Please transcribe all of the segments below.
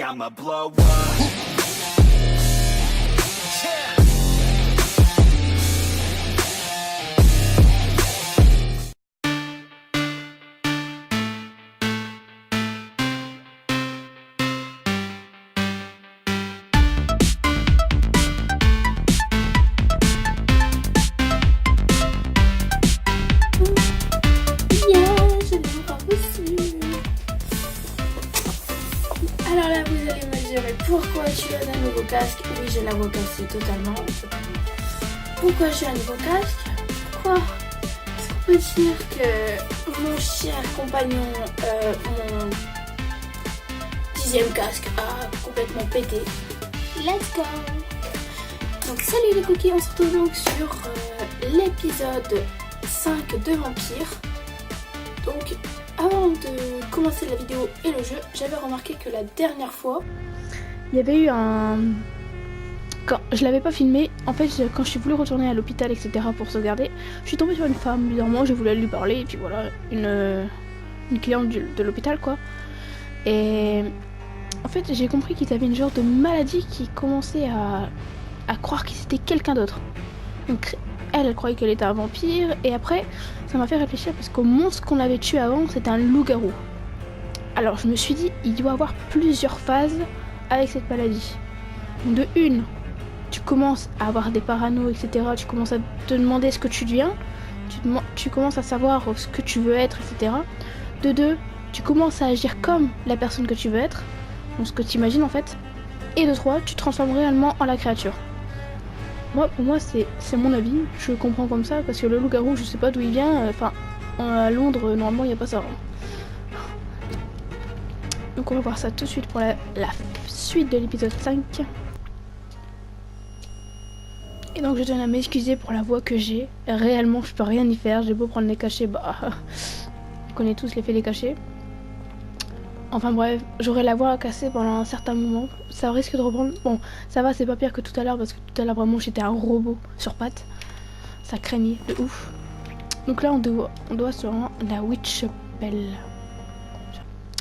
I'ma blow up. Alors là, vous allez me dire, mais pourquoi tu as un nouveau casque? Oui, j'ai la voix cassée totalement. Pourquoi j'ai un nouveau casque? Pourquoi? Est-ce qu'on peut dire que mon cher compagnon, mon 10e casque a complètement pété? Let's go! Donc salut les cookies, on se retrouve donc sur l'épisode 5 de Vampyr. Donc avant de commencer la vidéo et le jeu, j'avais remarqué que la dernière fois, il y avait eu un... Quand je l'avais pas filmé, en fait quand je suis voulu retourner à l'hôpital etc pour sauvegarder, je suis tombée sur une femme, bizarrement je voulais lui parler et puis voilà, une cliente de l'hôpital quoi. Et en fait j'ai compris qu'ils avaient une genre de maladie qui commençait à croire qu'ils étaient quelqu'un d'autre. Donc elle croyait qu'elle était un vampire et après ça m'a fait réfléchir parce qu'au monstre qu'on avait tué avant c'était un loup-garou. Alors je me suis dit il doit y avoir plusieurs phases avec cette maladie. De une, tu commences à avoir des paranos etc, tu commences à te demander ce que tu deviens, tu commences à savoir ce que tu veux être etc. De deux, tu commences à agir comme la personne que tu veux être, donc ce que tu imagines en fait. Et de trois, tu te transformes réellement en la créature. Moi, pour moi, c'est mon avis, je comprends comme ça, parce que le loup-garou, je sais pas d'où il vient, enfin, à Londres, normalement, il n'y a pas ça. Donc on va voir ça tout de suite pour la suite de l'épisode 5. Et donc je tiens à m'excuser pour la voix que j'ai, réellement, je peux rien y faire, j'ai beau prendre les cachets, bah, on connaît tous l'effet des cachets. Enfin bref, j'aurai la voix cassée pendant un certain moment, ça risque de reprendre. Bon, ça va, c'est pas pire que tout à l'heure parce que tout à l'heure vraiment j'étais un robot sur pattes. Ça craignait de ouf. Donc là on doit se rendre à la Witch Chapel.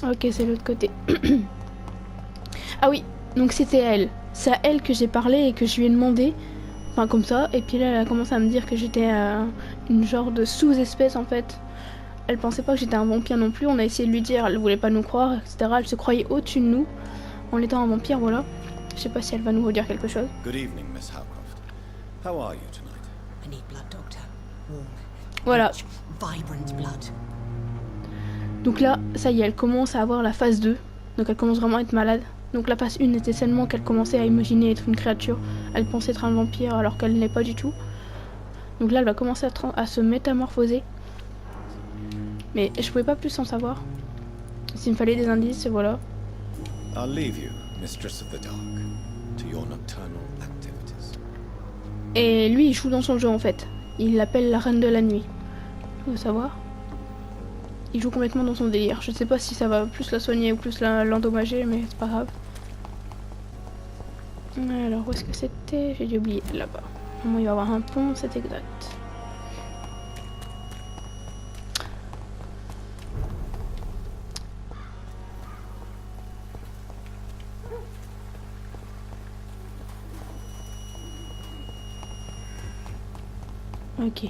Ok, c'est l'autre côté. Ah oui, donc c'était elle. C'est à elle que j'ai parlé et que je lui ai demandé. Enfin comme ça, et puis là elle a commencé à me dire que j'étais une genre de sous-espèce en fait. Elle pensait pas que j'étais un vampire non plus, on a essayé de lui dire, elle voulait pas nous croire, etc. Elle se croyait au-dessus de nous, en étant un vampire, voilà. Je sais pas si elle va nous redire quelque chose. Good evening, Miss Howcroft. How are you tonight? I need blood, doctor. Warm, Voilà. rich, vibrant blood. Donc là, ça y est, elle commence à avoir la phase 2. Donc elle commence vraiment à être malade. Donc la phase 1 était seulement qu'elle commençait à imaginer être une créature. Elle pensait être un vampire alors qu'elle n'est pas du tout. Donc là, elle va commencer à se métamorphoser. Mais je pouvais pas plus en savoir. S'il me fallait des indices, voilà. I'll leave you, Mistress of the Dark, to your nocturnal activities. Et lui, il joue dans son jeu en fait. Il l'appelle la Reine de la Nuit. Faut savoir. Il joue complètement dans son délire. Je sais pas si ça va plus la soigner ou plus l'endommager, mais c'est pas grave. Alors, où est-ce que c'était? J'ai dû oublier. Là-bas. Normalement, il va y avoir un pont, c'est exact. Ok.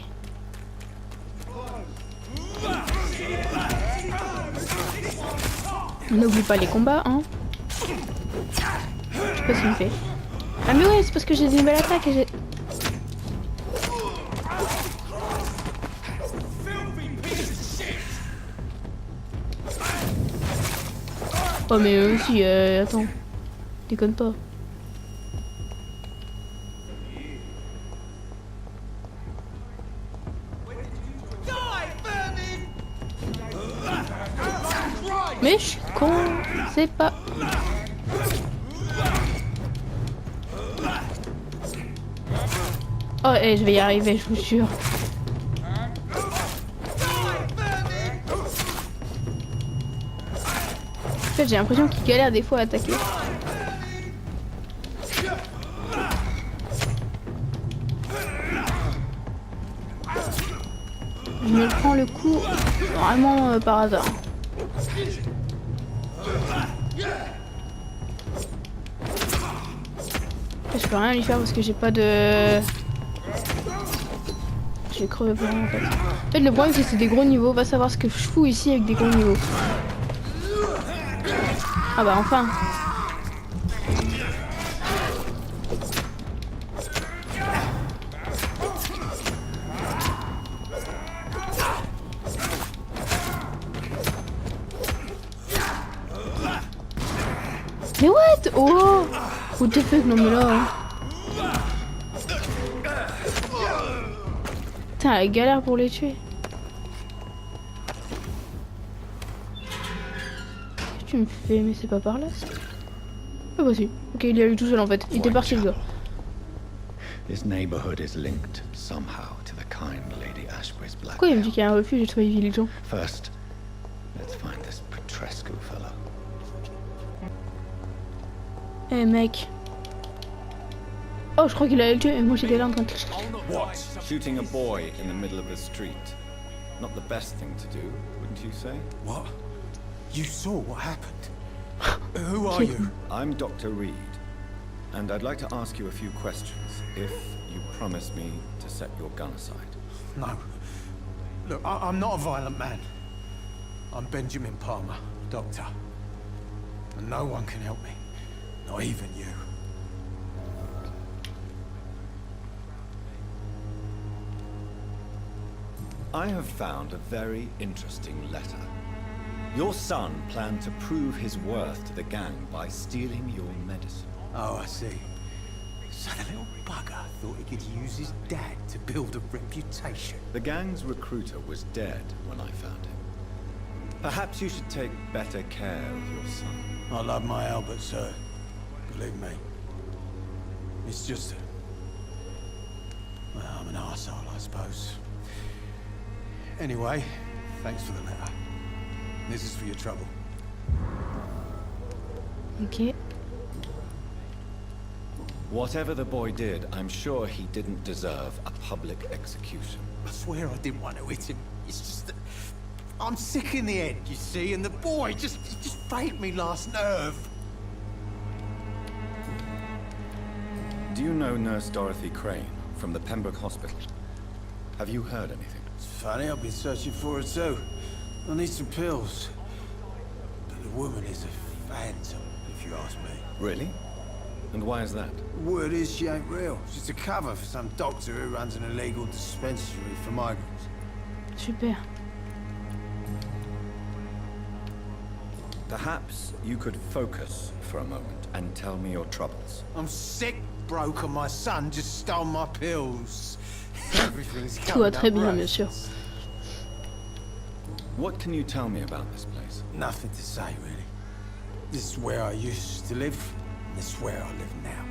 On n'oublie pas les combats, hein. Je sais pas ce qu'il me fait. Ah mais ouais, c'est parce que j'ai des nouvelles attaques et j'ai... Oh mais aussi, attends. Déconne pas. Mais je suis con, c'est pas... Oh, et je vais y arriver, je vous jure. En fait, j'ai l'impression qu'il galère des fois à attaquer. Je me prends le coup vraiment par hasard. peux rien lui faire parce que j'ai pas de... Je vais crever pour rien en fait. En fait le problème c'est que c'est des gros niveaux, va savoir ce que je fous ici avec des gros niveaux. Ah bah enfin. Mais what? Oh! What the fuck, non mais là... Hein. Putain, elle galère pour les tuer. Qu'est-ce que tu me fais? Mais c'est pas par là, ça. Ah bah si. Ok, il y a eu tout seul en fait. Il était parti le gars. Pourquoi il me dit qu'il y a un refuge et sois vigilant? First, let's find this Petrescu fellow. Eh mec. Oh, je crois qu'il allait le tuer et moi j'étais là en train de... What? Shooting a boy in the middle of the street. Not the best thing to do, wouldn't you say? What? You saw what happened? Who are you? I'm Dr. Reed, and I'd like to ask you a few questions, if you promise me to set your gun aside. No. Look, I'm not a violent man. I'm Benjamin Palmer, doctor. And no one can help me. Not even you. I have found a very interesting letter. Your son planned to prove his worth to the gang by stealing your medicine. Oh, I see. So the little bugger thought he could use his dad to build a reputation. The gang's recruiter was dead when I found him. Perhaps you should take better care of your son. I love my Albert, sir. Believe me. It's just well, I'm an arsehole, I suppose. Anyway, thanks for the letter. This is for your trouble. Ok. Whatever the boy did, I'm sure he didn't deserve a public execution. I swear I didn't want to hit him. It's just that I'm sick in the head, you see, and the boy just faked me last nerve. Do you know Nurse Dorothy Crane from the Pembroke Hospital? Have you heard anything? It's funny, I've been searching for her too. I need some pills. But the woman is a phantom, if you ask me. Really? And why is that? Word is she ain't real. She's a cover for some doctor who runs an illegal dispensary for migrants. Super. Perhaps you could focus for a moment and tell me your troubles. I'm sick, broke, and my son just stole my pills. Everything's Tout va coming très up bien, right. bien sûr. What can you tell me about this place? Nothing to say, really. This is where I used to live, and this is where I live now.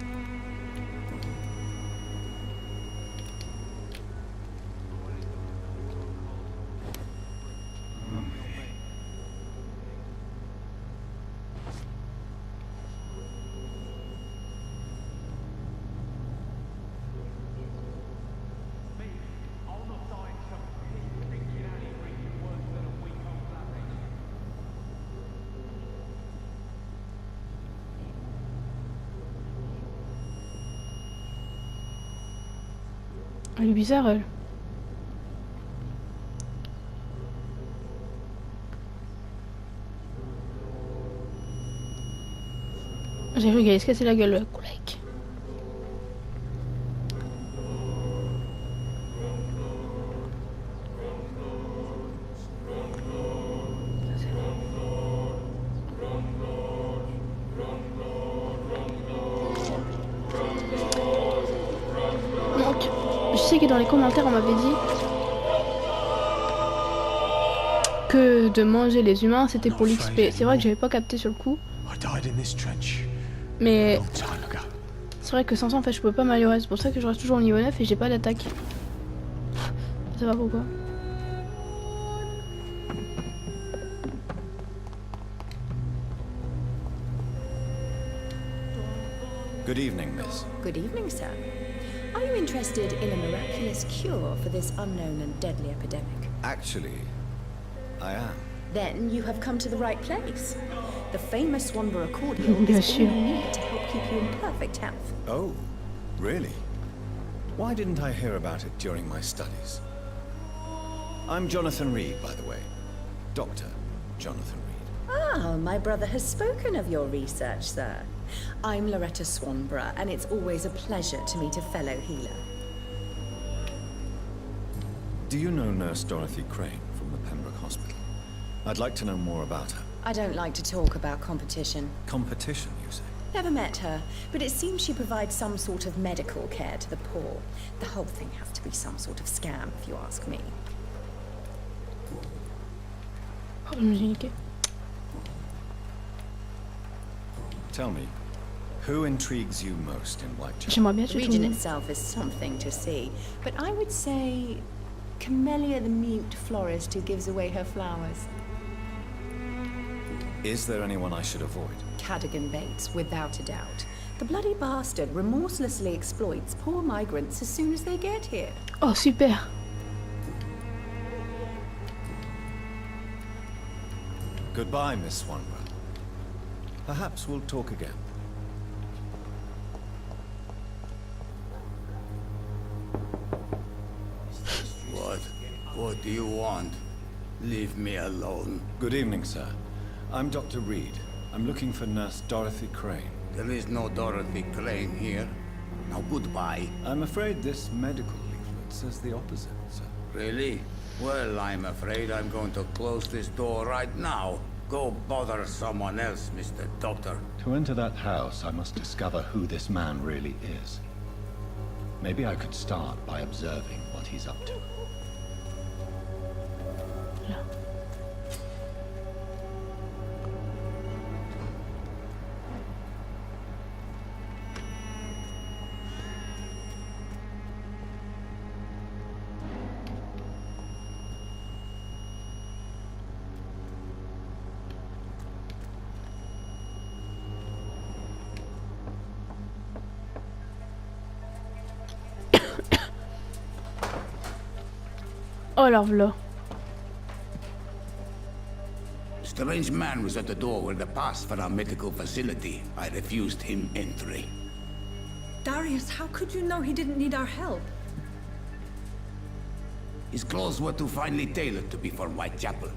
Elle est bizarre, elle. J'ai cru qu'elle allait se casser la gueule, le collègue. Donc, je sais que dans les commentaires on m'avait dit que de manger les humains c'était pour l'XP. C'est vrai que j'avais pas capté sur le coup. Mais c'est vrai que sans ça en fait je peux pas m'améliorer. C'est pour ça que je reste toujours au niveau 9 et j'ai pas d'attaque. Ça va pourquoi? Good evening, miss. Good evening, sir. Are you interested in a miraculous cure for this unknown and deadly epidemic? Actually, I am. Then you have come to the right place. The famous Swanborough cordial Bien is all sûr. you need to help keep you in perfect health. Oh, Really? Why didn't I hear about it during my studies? I'm Jonathan Reed, by the way. Dr. Jonathan Reed. Ah, my brother has spoken of your research, sir. I'm Loretta Swanborough, and it's always a pleasure to meet a fellow healer. Do you know Nurse Dorothy Crane from the Pembroke Hospital? I'd like to know more about her. I don't like to talk about competition. Competition, you say? Never met her, but it seems she provides some sort of medical care to the poor. The whole thing has to be some sort of scam, if you ask me. Tell me, who intrigues you most in Whitechapel? J'aimerais bien The tuer tout le region monde. itself is something to see, but I would say Camellia the mute florist who gives away her flowers. Is there anyone I should avoid? Cadogan Bates, without a doubt. The bloody bastard remorselessly exploits poor migrants as soon as they get here. Oh, super. Goodbye, Miss Swanborough. Perhaps we'll talk again. What do you want? Leave me alone. Good evening, sir. I'm Dr. Reed. I'm looking for Nurse Dorothy Crane. There is no Dorothy Crane here. Now goodbye. I'm afraid this medical leaflet says the opposite, sir. Really? Well, I'm afraid I'm going to close this door right now. Go bother someone else, Mr. Doctor. To enter that house, I must discover who this man really is. Maybe I could start by observing what he's up to. Oh, alors voilà. A strange man was at the door with a pass for our medical facility. I refused him entry. Darius, how could you know he didn't need our help? His clothes were too finely tailored to be for Whitechapel.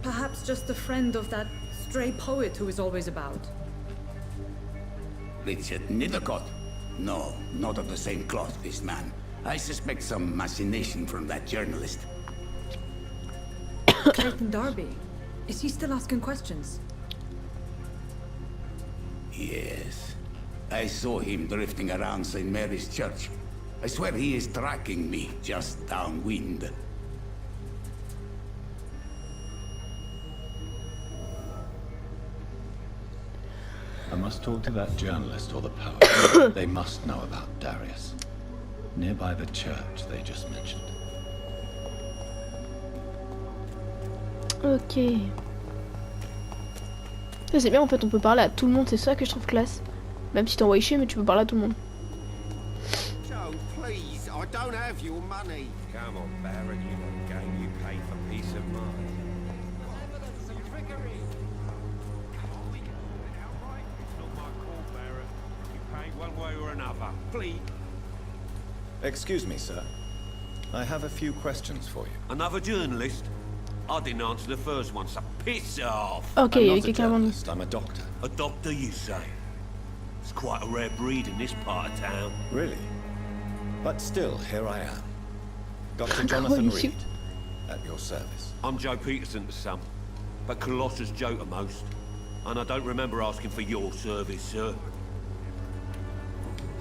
Perhaps just a friend of that stray poet who is always about. Richard Nethercott? No, not of the same cloth, this man. I suspect some machination from that journalist. Clayton Darby. Is he still asking questions? Yes. I saw him drifting around St. Mary's Church. I swear he is tracking me just downwind. I must talk to that journalist or the poet. They must know about Darius. Nearby the church they just mentioned. Ok. Ça c'est bien en fait, on peut parler à tout le monde, c'est ça que je trouve classe. Même si t'envoies chier, mais tu peux parler à tout le monde. Joe, please, I don't have your money. Come on, Barrett, you got game you pay for peace of mind. It's not my call, Barrett. You pay one way or another. Please. Excuse me, sir. I have a few questions for you. Another journalist? I didn't answer the first one, so piss off! Ok, I'm il y a not a quelqu'un avant nous. journalist, I'm a doctor. A doctor, you say? It's quite a rare breed in this part of town. Really? But still, here I am. Dr. Jonathan you- Reed, at your service. I'm Joe Peterson to some, but Colossus Joe to most. And I don't remember asking for your service, sir.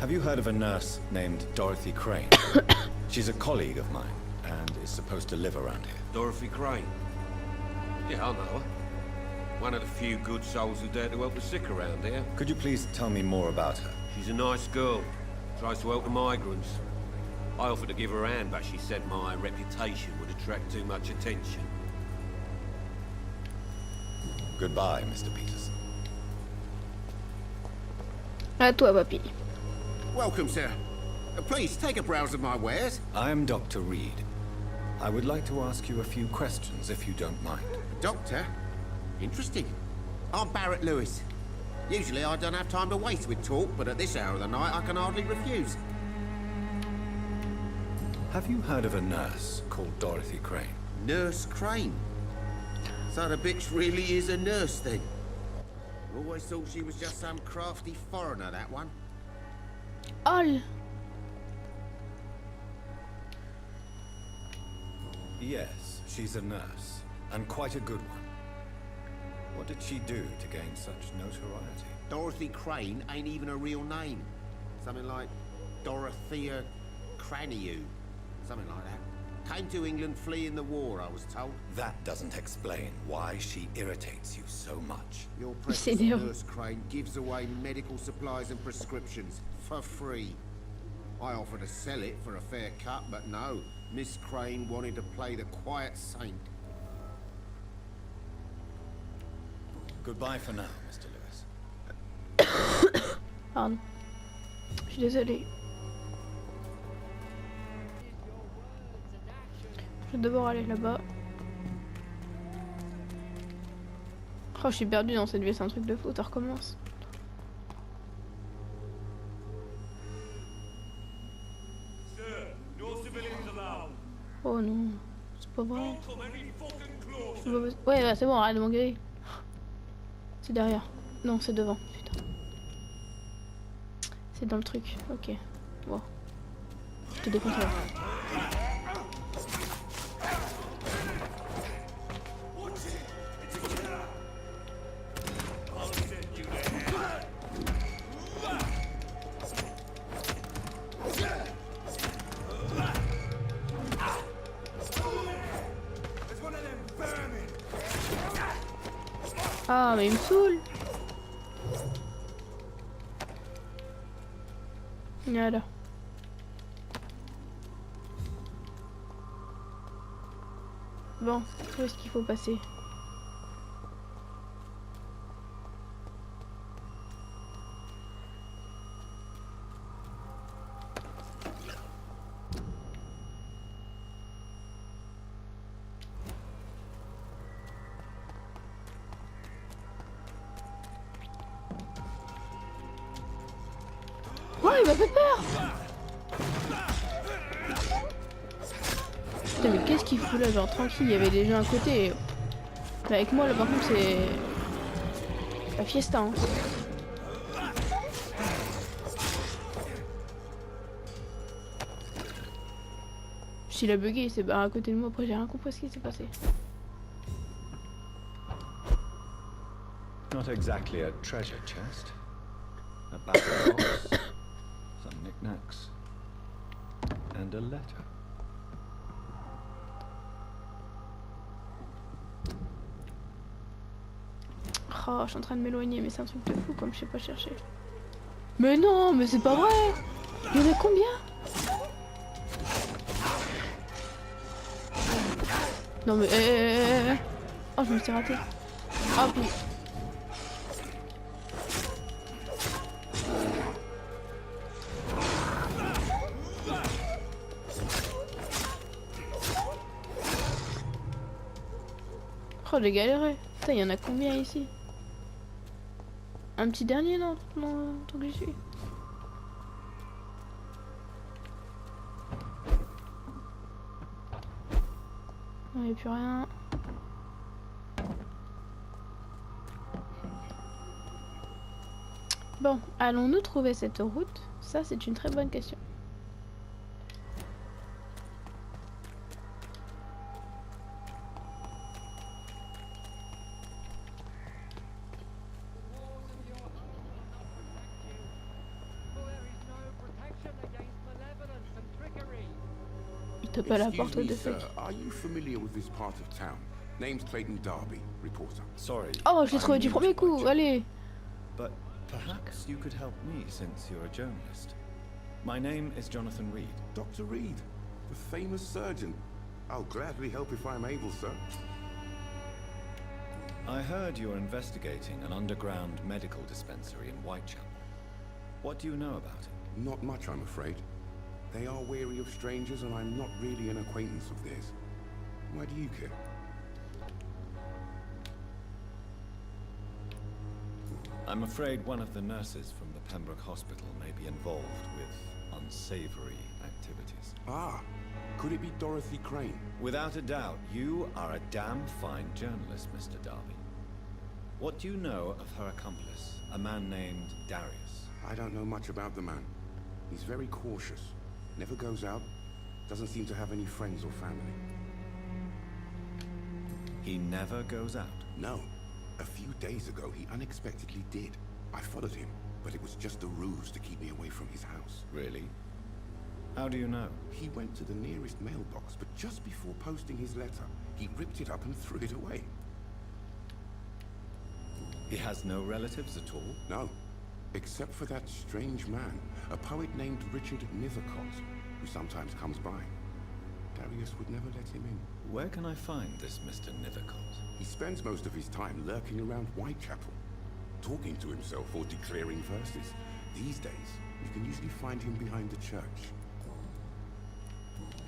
Have you heard of a nurse named Dorothy Crane? She's a colleague of mine, and is supposed to live around here. Dorothy Crane? Yeah, I know her. One of the few good souls who dare to help the sick around here. Could you please tell me more about her? She's a nice girl. Tries to help the migrants. I offered to give her a hand, but she said my reputation would attract too much attention. Goodbye, Mr. Peterson. À toi, papy. Welcome, sir. Please, take a browse of my wares. I am Dr. Reed. I would like to ask you a few questions, if you don't mind. Doctor? Interesting. I'm Barrett Lewis. Usually I don't have time to waste with talk, but at this hour of the night I can hardly refuse. Have you heard of a nurse called Dorothy Crane? Nurse Crane? So the bitch really is a nurse then? Always thought she was just some crafty foreigner, that one. Oh. Yes, she's a nurse, and quite a good one. What did she do to gain such notoriety? Dorothy Crane ain't even a real name. Something like Dorothea Craniu. Something like that. Came to England fleeing the war, I was told. That doesn't explain why she irritates you so much. Your precious Nurse Crane gives away medical supplies and prescriptions for free. I offered to sell it for a fair cut, but no. Miss Crane wanted to play the quiet saint. Goodbye for now, Mr. Lewis. Pardon. Je suis désolée. Je vais devoir aller là-bas. Oh, je suis perdue dans cette ville, c'est un truc de fou, ça recommence. Oh non, c'est pas vrai. Ouais, c'est bon, arrête de m'engueuler. C'est derrière. Non, c'est devant. Putain. C'est dans le truc. Ok. Bon. Je te déconseille. Ah, mais il me saoule. Voilà. Bon, où est-ce qu'il faut passer? Oh, il m'a fait peur! Putain, mais qu'est-ce qu'il fout là? Genre tranquille, il y avait des gens à côté. Mais avec moi là par contre c'est la fiesta hein. S'il a bugué, il s'est barré à côté de moi, après j'ai rien compris ce qui s'est passé. Not exactly a treasure chest. A battle box, some knickknacks, and a letter. Oh, je suis en train de m'éloigner, mais c'est un truc de fou comme je sais pas chercher. Mais non, mais c'est pas vrai! Il y en a combien? Non mais oh, je me suis raté. Ah oui. Oh, j'ai galéré. Putain, il y en a combien ici? Un petit dernier, non? Non, tant que j'y suis. Il n'y a plus rien. Bon, allons-nous trouver cette route? Ça, c'est une très bonne question. Pas la porte de fait. Are you familiar with this part of town? Name's Clayton Darby, reporter. Sorry. Oh, je l'ai trouvé du premier coup. Allez. But perhaps you could help me since you're a journalist. My name is Jonathan Reed. Dr. Reed, the famous surgeon. I'll gladly help if I'm able, sir. I heard you're investigating an underground medical dispensary in Whitechapel. What do you know about it? Not much, I'm afraid. They are wary of strangers, and I'm not really an acquaintance of theirs. Why do you care? I'm afraid one of the nurses from the Pembroke Hospital may be involved with unsavory activities. Ah, could it be Dorothy Crane? Without a doubt, you are a damn fine journalist, Mr. Darby. What do you know of her accomplice, a man named Darius? I don't know much about the man. He's very cautious. Never goes out. Doesn't seem to have any friends or family. He never goes out? No. A few days ago, he unexpectedly did. I followed him, but it was just a ruse to keep me away from his house. Really? How do you know? He went to the nearest mailbox, but just before posting his letter, he ripped it up and threw it away. He has no relatives at all? No. Except for that strange man, a poet named Richard Nethercott, who sometimes comes by. Darius would never let him in. Where can I find this Mr. Nethercott? He spends most of his time lurking around Whitechapel, talking to himself or declaring verses. These days, you can usually find him behind the church.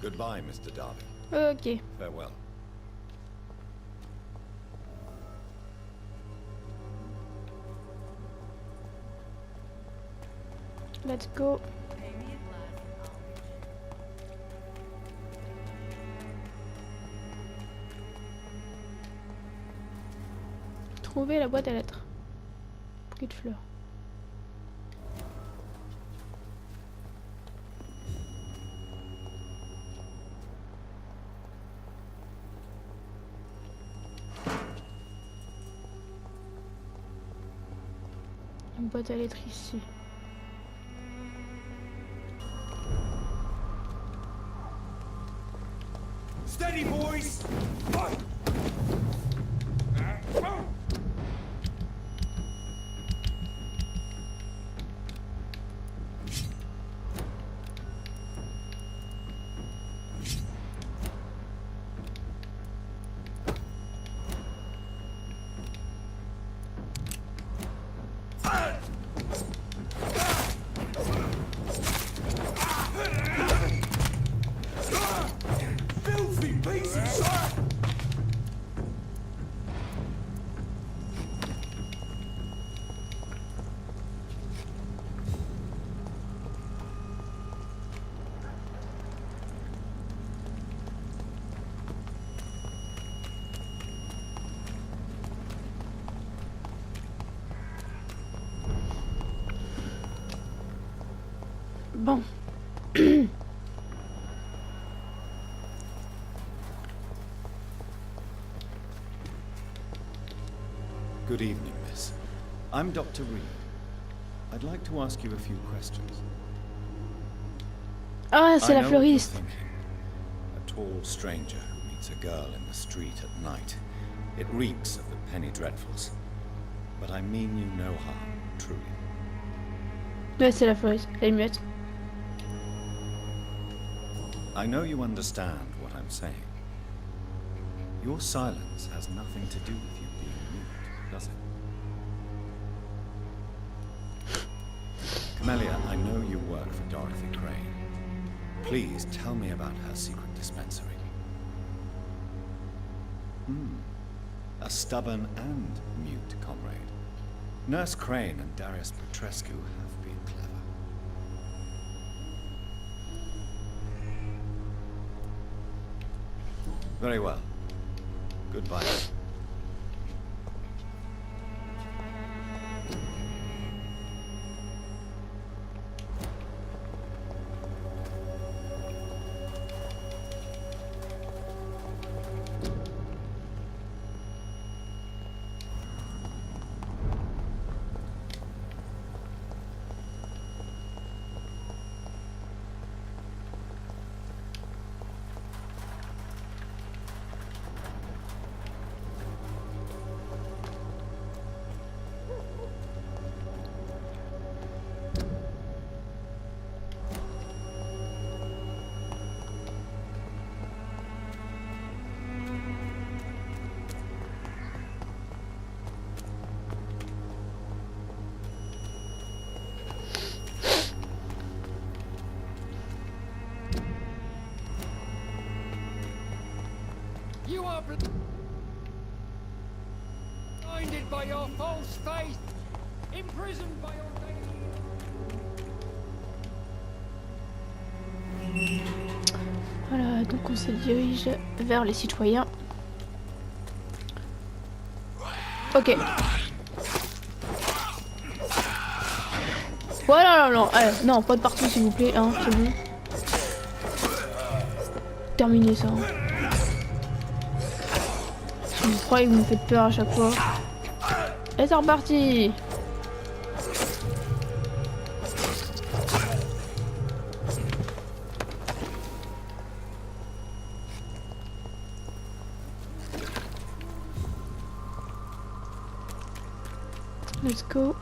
Goodbye, Mr. Darby. Ok. Farewell. Let's go. Trouver la boîte à lettres. Bouquet de fleurs. Une boîte à lettres ici. Steady, boys! Bon. Good evening, miss. I'm Dr. Reed. I'd like to ask you a few questions. Ah, c'est la I know what you're fleuriste. thinking. A tall stranger who meets a girl in the street at night. It reeks of the penny dreadfuls. But I mean you no harm, truly. Ouais, c'est la fleuriste. Elle est muette. I know you understand what I'm saying. Your silence has nothing to do with you being mute, does it? Camellia, I know you work for Dorothy Crane. Please tell me about her secret dispensary. A stubborn and mute comrade. Nurse Crane and Darius Petrescu have been clever. Very well. Goodbye. You are blinded by your false faith. Voilà, donc on se dirige vers les citoyens. Ok. Voilà, non, non, pas de partout s'il vous plaît, hein, c'est bon. Terminez ça. Hein. Si vous croyez que vous me faites peur à chaque fois. Et c'est reparti. Let's go.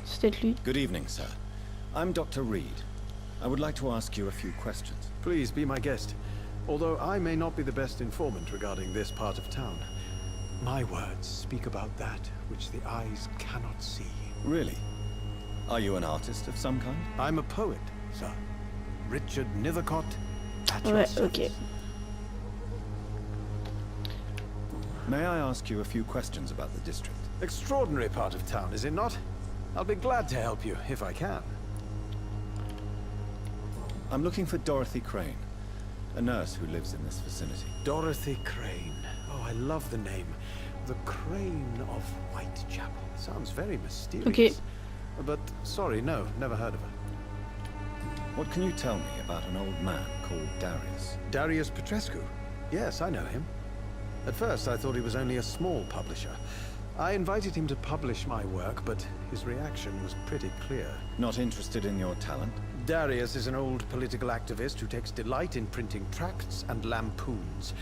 C'était lui. Good evening, sir. I'm Dr. Reed. I would like to ask you a few questions. Please be my guest. Although I may not be the best informant regarding this part of town, my words speak about that which the eyes cannot see. Really? Are you an artist of some kind? I'm a poet, sir. Richard Nethercott, at your Ouais, service. ok. May I ask you a few questions about the district? Extraordinary part of town, is it not? I'll be glad to help you, if I can. I'm looking for Dorothy Crane, a nurse who lives in this vicinity. Dorothy Crane. Oh, I love the name. The Crane of Whitechapel. Sounds very mysterious. Okay. But, sorry, no, never heard of her. What can you tell me about an old man called Darius? Darius Petrescu? Yes, I know him. At first, I thought he was only a small publisher. I invited him to publish my work, but his reaction was pretty clear. Not interested in your talent? Darius is an old political activist who takes delight in printing tracts and lampoons.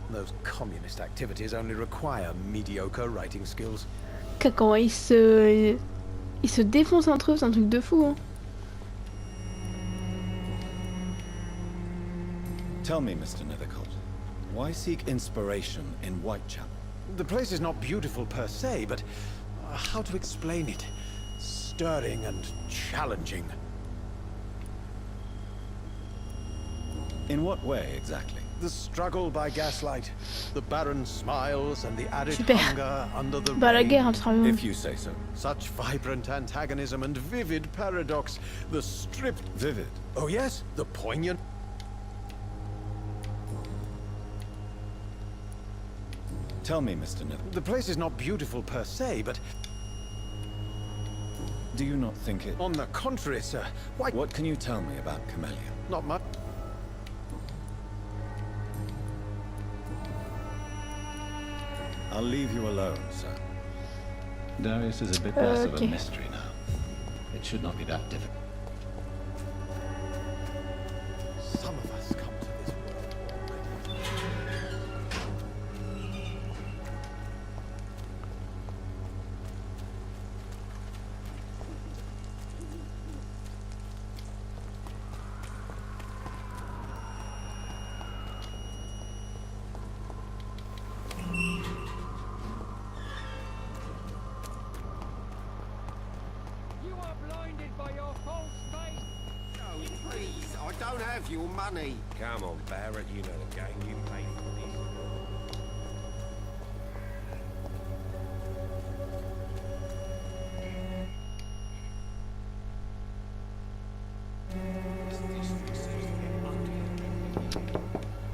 Those communist activities only require mediocre writing skills. Comment ils se défoncent entre eux, c'est un truc de fou. Hein. Tell me, Mr. Nethercott, why seek inspiration in Whitechapel? The place is not beautiful per se, but how to explain it? Stirring and challenging. In what way, exactly? The struggle by gaslight, the barren smiles and the added Super. hunger under the Bah la rain. guerre, hein, tout simplement. If you say so. Such vibrant antagonism and vivid paradox. The stripped... Vivid? Oh yes, the poignant... Tell me, Mr. Nethercott. The place is not beautiful per se, but... Do you not think it... On the contrary, sir. Why... What can you tell me about Camellia? Not much. I'll leave you alone, sir. Darius is a bit less of Okay. a mystery now. It should not be that difficult. Some of us come to this world already. Please, I don't have your money. Come on, Barrett, you know the game. You pay for this.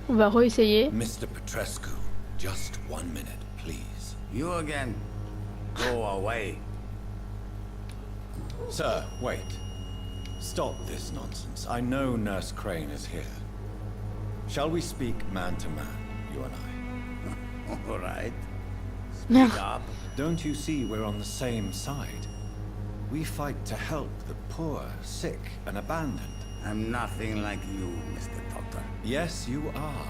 On va réessayer. Mr. Petrescu, just 1 minute, please. You again? Go away. Sir, wait. Stop this nonsense. I know Nurse Crane is here. Shall we speak man to man, you and I? All right. Speak up. Don't you see we're on the same side? We fight to help the poor, sick, and abandoned. I'm nothing like you, Mr. Doctor. Yes, you are.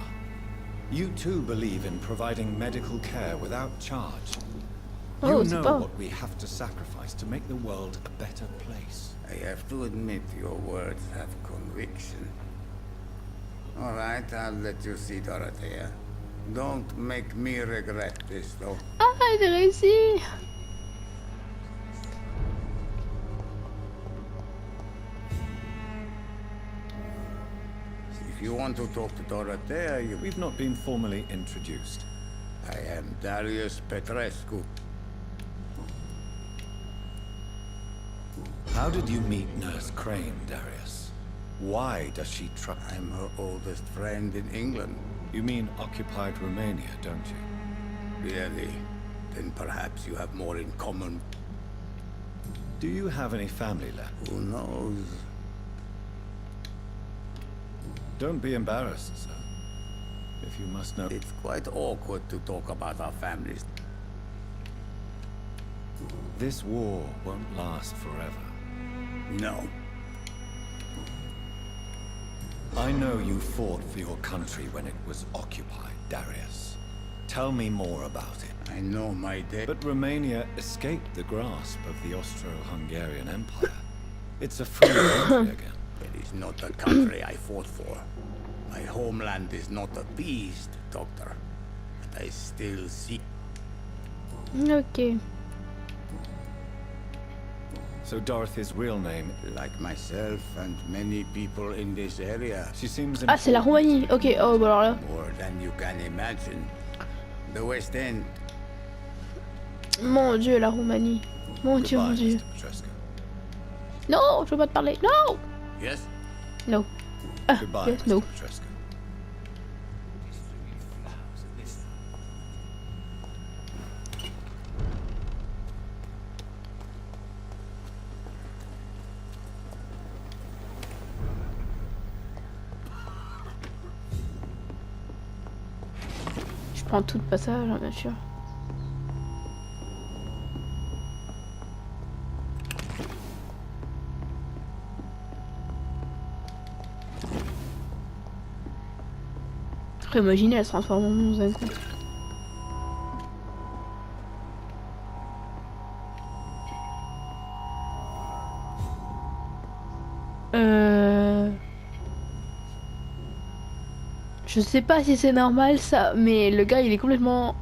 You too believe in providing medical care without charge. Oh, You c'est know pas. what we have to sacrifice to make the world a better place. I have to admit your words have conviction. All right, I'll let you see Dorothea. Don't make me regret this, though. Ah, j'ai réussi. If you want to talk to Dorothea, you... We've not been formally introduced. I am Darius Petrescu. How did you meet Nurse Crane, Darius? Why does she trust? I'm her oldest friend in England. You mean occupied Romania, don't you? Really? Then perhaps you have more in common. Do you have any family left? Who knows? Don't be embarrassed, sir. If you must know... It's quite awkward to talk about our families. This war won't last forever. No. I know you fought for your country when it was occupied, Darius. Tell me more about it. I know my day. But Romania escaped the grasp of the Austro-Hungarian Empire. It's a free country again. It is not the country I fought for. My homeland is not appeased, Doctor. But I still see... Ok. So Dorothy's real name... Like myself and many people in this area. She seems... Ah, c'est la Roumanie. Ok, oh, bah alors là. More than you can imagine. The West End. Mon Dieu, la Roumanie. Mon Dieu, mon Dieu. Non, je veux pas te parler. Non. Yes? No. Ah, Goodbye, yes, no. Petrescu. Je prends tout de passage, hein, bien sûr. Après, imaginez, elle se transforme en monstre d'un coup. Je sais pas si c'est normal ça, mais le gars il est complètement...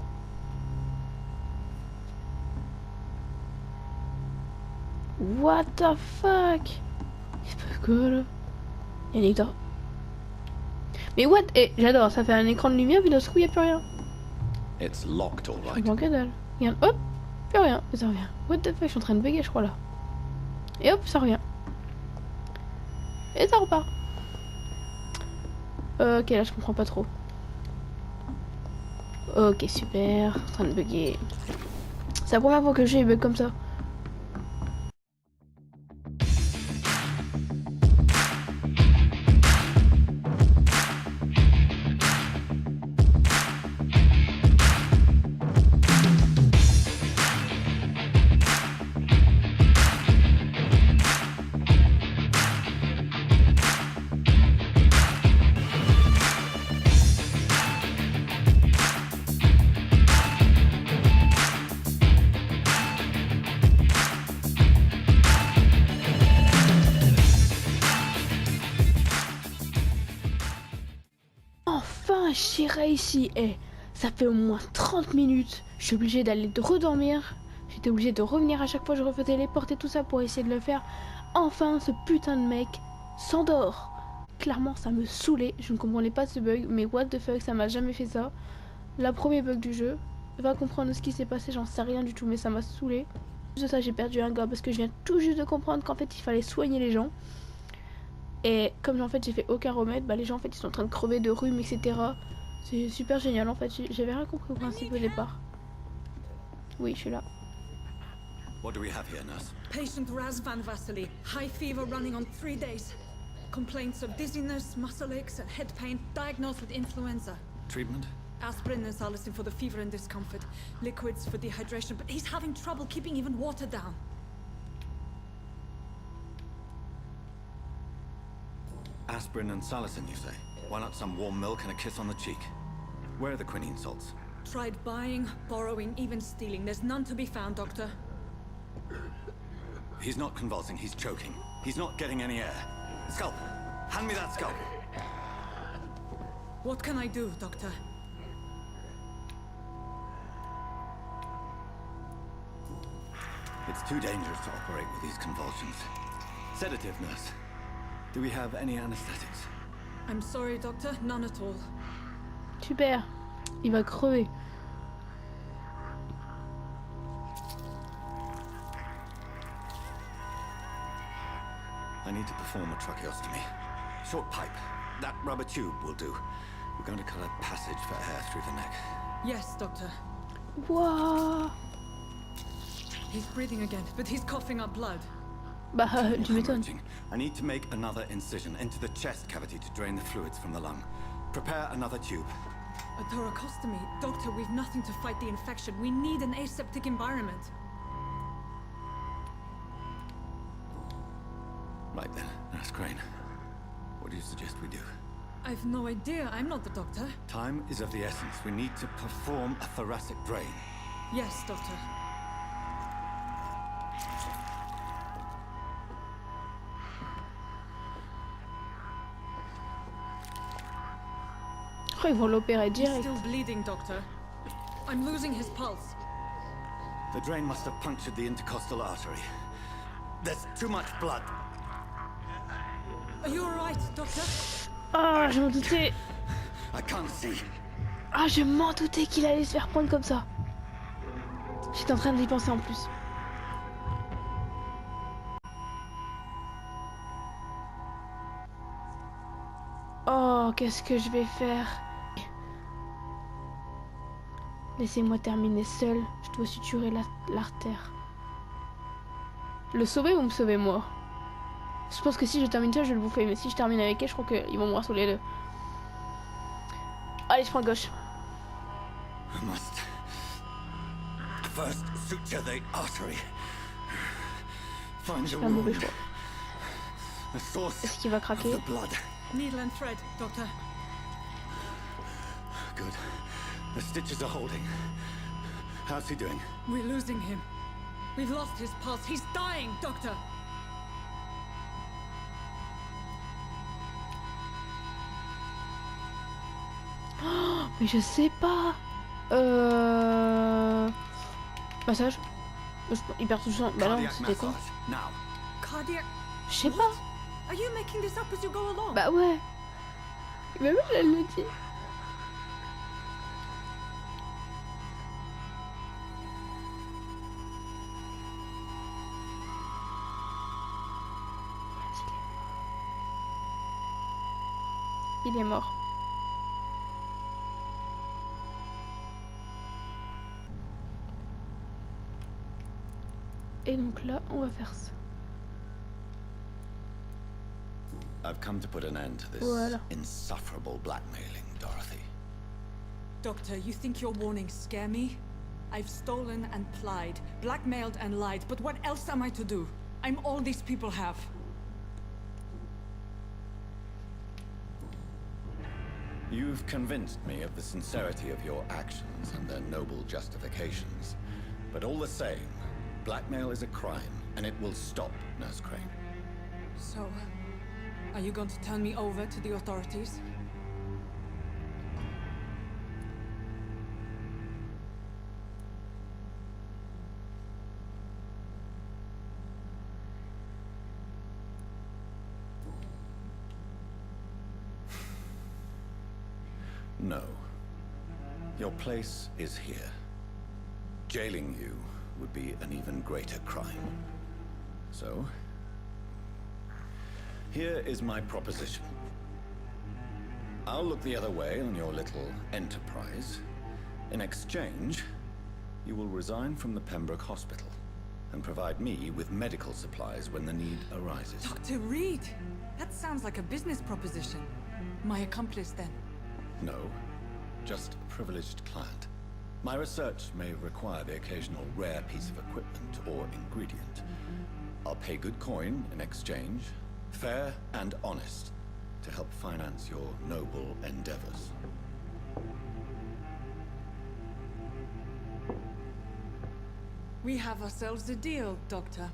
What the fuck? C'est pas cool. Il y a une écran. Mais what? Eh, j'adore, ça fait un écran de lumière, puis d'un coup, il n'y a plus rien. It's locked, all Je right. manque que dalle. Regarde, hop, plus rien, et ça revient. What the fuck, je suis en train de bugger, je crois, là. Et hop, ça revient. Et ça repart. Ok, là, je comprends pas trop. Ok, super, en train de bugger. C'est la première fois que j'ai bug comme ça. J'ai réussi. Et ça fait au moins 30 minutes. Je suis obligée d'aller redormir. J'étais obligée de revenir à chaque fois. Je refaisais les portes et tout ça pour essayer de le faire. Enfin, ce putain de mec s'endort. Clairement, ça me saoulait. Je ne comprenais pas ce bug. Mais what the fuck, ça m'a jamais fait ça. La premier bug du jeu. Va comprendre ce qui s'est passé. J'en sais rien du tout. Mais ça m'a saoulé. De ça, j'ai perdu un gars parce que je viens tout juste de comprendre qu'en fait, il fallait soigner les gens. Et comme en fait j'ai fait aucun remède, bah les gens en fait ils sont en train de crever de rhume, etc. C'est super génial en fait, j'avais rien compris au principe au départ. Oui, je suis là. What do we have here, nurse? Patient Raz Van Vasily. High fever running on 3 days. Complaints of dizziness, muscle aches and head pain. Diagnosed with influenza. Treatment? Aspirin and salicin for the fever and discomfort. Liquids for dehydration, but he's having trouble keeping even water down. Aspirin and salicin, you say? Why not some warm milk and a kiss on the cheek? Where are the quinine salts? Tried buying, borrowing, even stealing. There's none to be found, Doctor. He's not convulsing, he's choking. He's not getting any air. Scalpel! Hand me that scalpel! What can I do, Doctor? It's too dangerous to operate with these convulsions. Sedative, nurse. Do we have any anesthetics? I'm sorry, Doctor. None at all. Super. Il va crever. I need to perform a tracheostomy. Short pipe. That rubber tube will do. We're going to cut a passage for air through the neck. Yes, Doctor. Wouah. He's breathing again, but he's coughing up blood. Bah, tu m'étonnes. I need to make another incision into the chest cavity to drain the fluids from the lung. Prepare another tube. A thoracostomy? Doctor, we've nothing to fight the infection. We need an aseptic environment. Right then, Nurse Crane. What do you suggest we do? I've no idea. I'm not the doctor. Time is of the essence. We need to perform a thoracic drain. Yes, Doctor. Oh, ils vont l'opérer He's direct. still bleeding, Doctor. I'm losing his pulse. The drain must have punctured the intercostal artery. There's too much blood. Are you alright, Doctor? Ah, je m'en doutais. I can't see. Ah, je m'en doutais qu'il allait se faire prendre comme ça. J'étais en train d'y penser en plus. Oh, qu'est-ce que je vais faire? Laissez-moi terminer seul. Je dois suturer l'artère. Le sauver ou me sauver moi? Je pense que si je termine seul, je vais le bouffer. Mais si je termine avec elle, je crois qu'ils vont mourir sur les deux. Allez, je prends gauche. I must first suture the artery. Find the Un mauvais wound. choix. The source Est-ce qu'il va of craquer? the blood. Needle and thread, Doctor. Good. The stitches are holding. How's he doing? We're losing him. We've lost his pulse. He's dying, Doctor. Oh, mais je sais pas. Massage. Hyper touchant. Bah non, Cardiac c'était con. massage. Now. Cardiac. Je sais pas. Are you making this up as you go along? Bah ouais. Mais oui, elle le dit. Il est mort. Et donc là, on va faire ça. I've come to put an end to this Voilà. insufferable blackmailing, Dorothy. Doctor, you think your warnings scare me? I've stolen and plied, blackmailed and lied, but what else am I to do? I'm all these people have. You've convinced me of the sincerity of your actions and their noble justifications. But all the same, blackmail is a crime, and it will stop, Nurse Crane. So, are you going to turn me over to the authorities? No. Your place is here. Jailing you would be an even greater crime. So, here is my proposition. I'll look the other way on your little enterprise. In exchange, you will resign from the Pembroke Hospital and provide me with medical supplies when the need arises. Dr. Reed! That sounds like a business proposition. My accomplice, then? No, just a privileged client. My research may require the occasional rare piece of equipment or ingredient. I'll pay good coin in exchange, fair and honest, to help finance your noble endeavors. We have ourselves a deal, Doctor.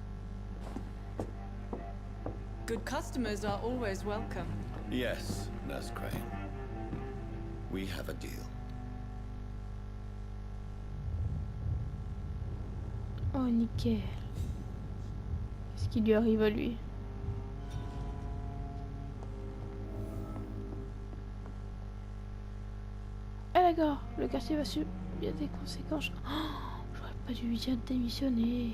Good customers are always welcome. Yes, Nurse Crane. We have a deal. Oh, nickel. Qu'est-ce qui lui arrive à lui? d'accord. Le quartier va subir des conséquences. Oh, j'aurais pas dû lui dire de démissionner.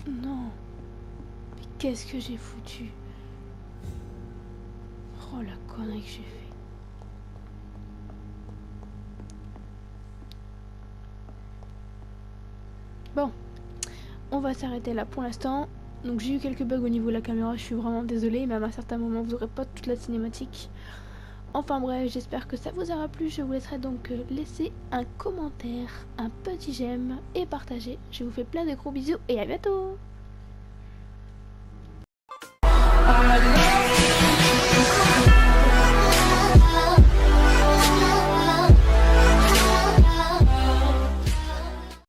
Non. Mais qu'est-ce que j'ai foutu? Oh la connerie que j'ai fait. Bon. On va s'arrêter là pour l'instant. Donc j'ai eu quelques bugs au niveau de la caméra, je suis vraiment désolée. Même à un certain moment vous n'aurez pas toute la cinématique. Enfin bref, j'espère que ça vous aura plu. Je vous laisserai donc laisser un commentaire, un petit j'aime et partager. Je vous fais plein de gros bisous et à bientôt.